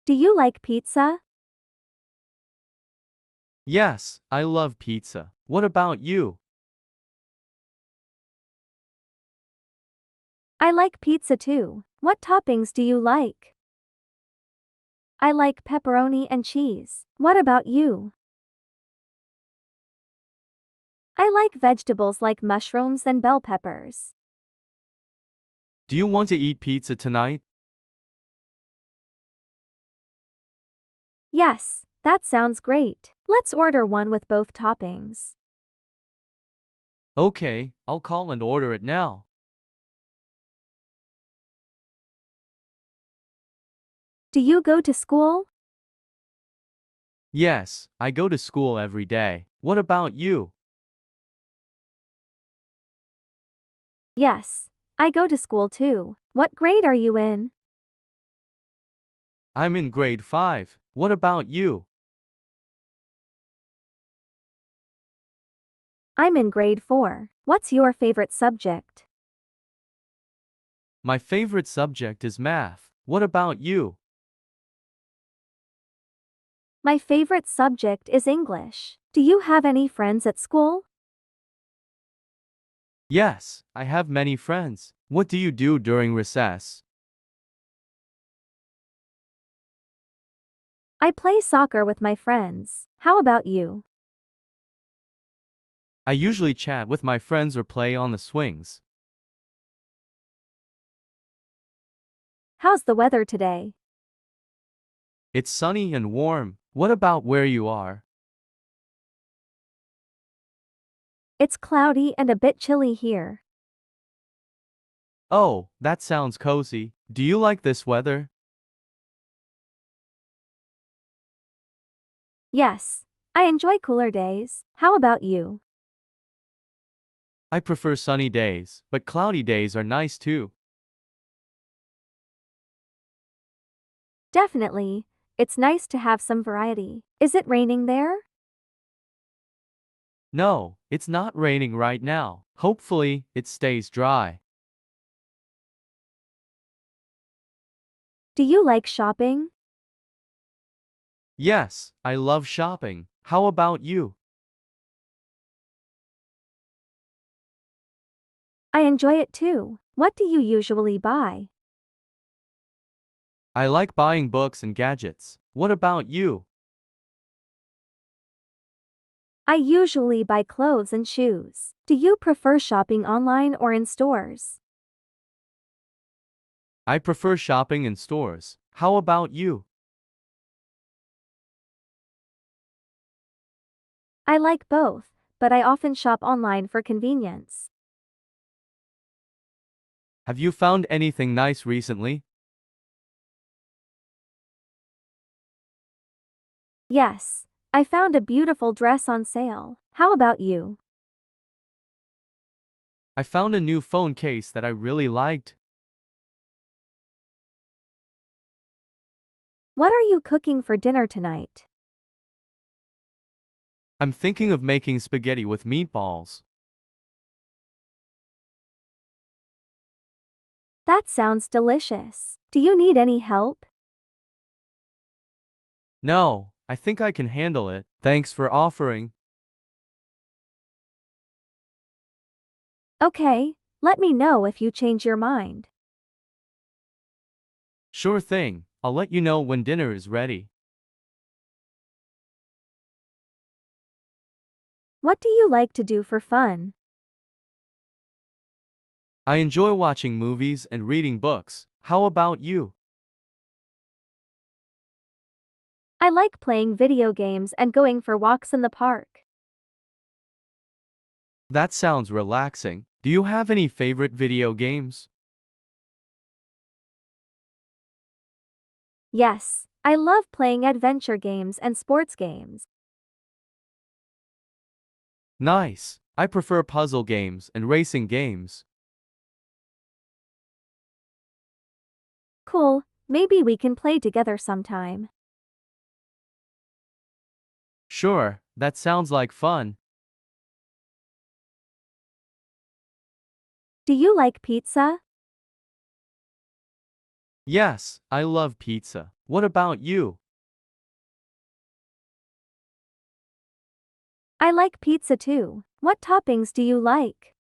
Do you like pizza? Yes, I love pizza. What about you? I like pizza too. What toppings do you like? I like pepperoni and cheese. What about you? I like vegetables like mushrooms and bell peppers. Do you want to eat pizza tonight? Yes, that sounds great. Let's order one with both toppings. Okay, I'll call and order it now. Do you go to school? Yes, I go to school every day. What about you? Yes, I go to school too. What grade are you in? I'm in grade 5. What about you? I'm in grade 4. What's your favorite subject? My favorite subject is math. What about you? My favorite subject is English. Do you have any friends at school? Yes, I have many friends. What do you do during recess? I play soccer with my friends. How about you? I usually chat with my friends or play on the swings. How's the weather today? It's sunny and warm. What about where you are? It's cloudy and a bit chilly here. Oh, that sounds cozy. Do you like this weather? Yes, I enjoy cooler days. How about you? I prefer sunny days, but cloudy days are nice too. Definitely. It's nice to have some variety. Is it raining there? No, it's not raining right now. Hopefully, it stays dry. Do you like shopping? Yes, I love shopping. How about you? I enjoy it too. What do you usually buy? I like buying books and gadgets. What about you? I usually buy clothes and shoes. Do you prefer shopping online or in stores? I prefer shopping in stores. How about you? I like both, but I often shop online for convenience. Have you found anything nice recently? Yes, I found a beautiful dress on sale. How about you? I found a new phone case that I really liked. What are you cooking for dinner tonight? I'm thinking of making spaghetti with meatballs. That sounds delicious. Do you need any help? No, I think I can handle it. Thanks for offering. Okay, let me know if you change your mind. Sure thing. I'll let you know when dinner is ready. What do you like to do for fun? I enjoy watching movies and reading books. How about you? I like playing video games and going for walks in the park. That sounds relaxing. Do you have any favorite video games? Yes, I love playing adventure games and sports games. Nice. I prefer puzzle games and racing games. Cool, maybe we can play together sometime. Sure, that sounds like fun. Do you like pizza? Yes, I love pizza. What about you? I like pizza too. What toppings do you like?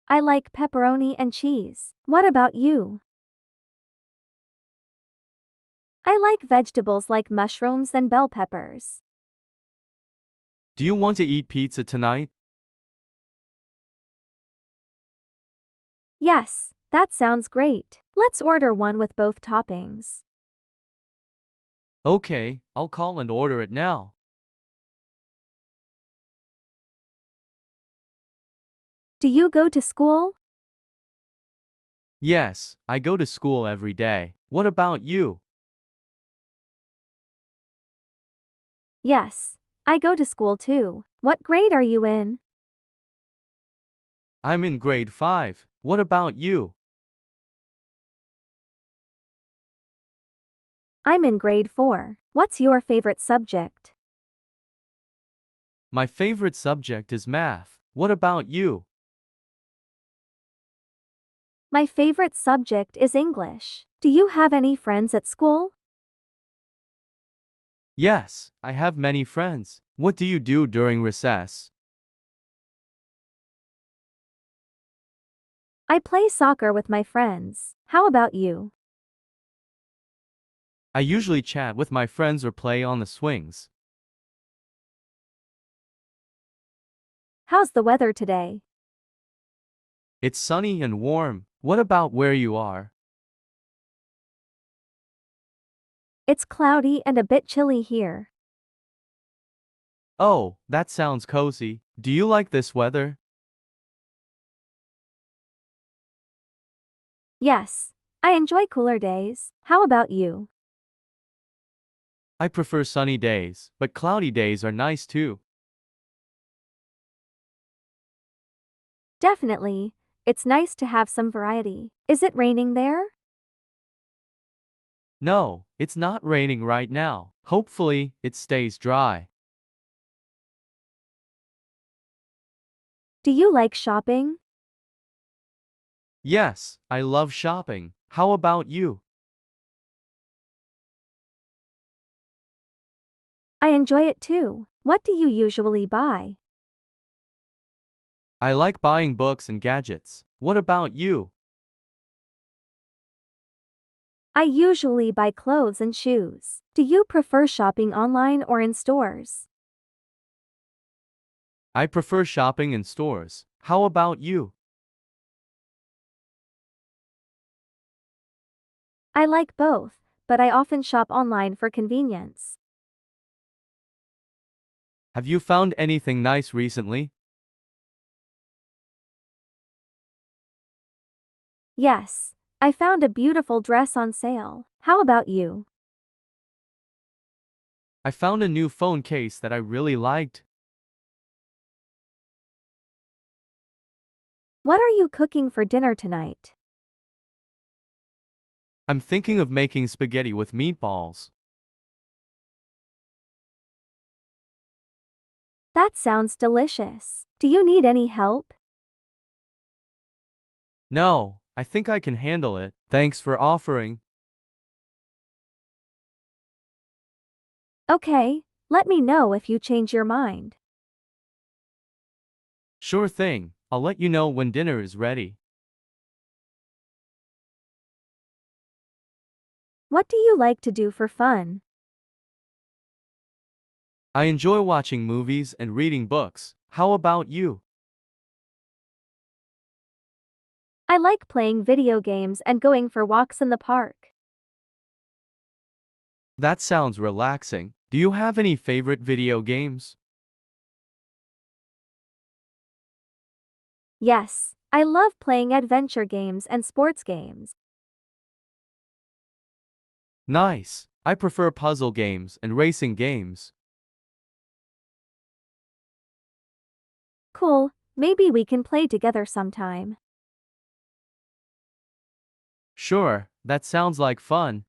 I like pepperoni and cheese. What about you? I like vegetables like mushrooms and bell peppers. Do you want to eat pizza tonight? Yes, that sounds great. Let's order one with both toppings. Okay, I'll call and order it now. Do you go to school? Yes, I go to school every day. What about you? Yes, I go to school too. What grade are you in? I'm in grade 5. What about you? I'm in grade 4. What's your favorite subject? My favorite subject is math. What about you? My favorite subject is English. Do you have any friends at school? Yes, I have many friends. What do you do during recess? I play soccer with my friends. How about you? I usually chat with my friends or play on the swings. How's the weather today? It's sunny and warm. What about where you are? It's cloudy and a bit chilly here. Oh, that sounds cozy. Do you like this weather? Yes, I enjoy cooler days. How about you? I prefer sunny days, but cloudy days are nice too. Definitely. It's nice to have some variety. Is it raining there? No, it's not raining right now. Hopefully, it stays dry. Do you like shopping? Yes, I love shopping. How about you? I enjoy it too. What do you usually buy? I like buying books and gadgets. What about you? I usually buy clothes and shoes. Do you prefer shopping online or in stores? I prefer shopping in stores. How about you? I like both, but I often shop online for convenience. Have you found anything nice recently? Yes, I found a beautiful dress on sale. How about you? I found a new phone case that I really liked. What are you cooking for dinner tonight? I'm thinking of making spaghetti with meatballs. That sounds delicious. Do you need any help? No, I think I can handle it. Thanks for offering. Okay, let me know if you change your mind. Sure thing. I'll let you know when dinner is ready. What do you like to do for fun? I enjoy watching movies and reading books. How about you? I like playing video games and going for walks in the park. That sounds relaxing. Do you have any favorite video games? Yes, I love playing adventure games and sports games. Nice. I prefer puzzle games and racing games. Cool, maybe we can play together sometime. Sure, that sounds like fun.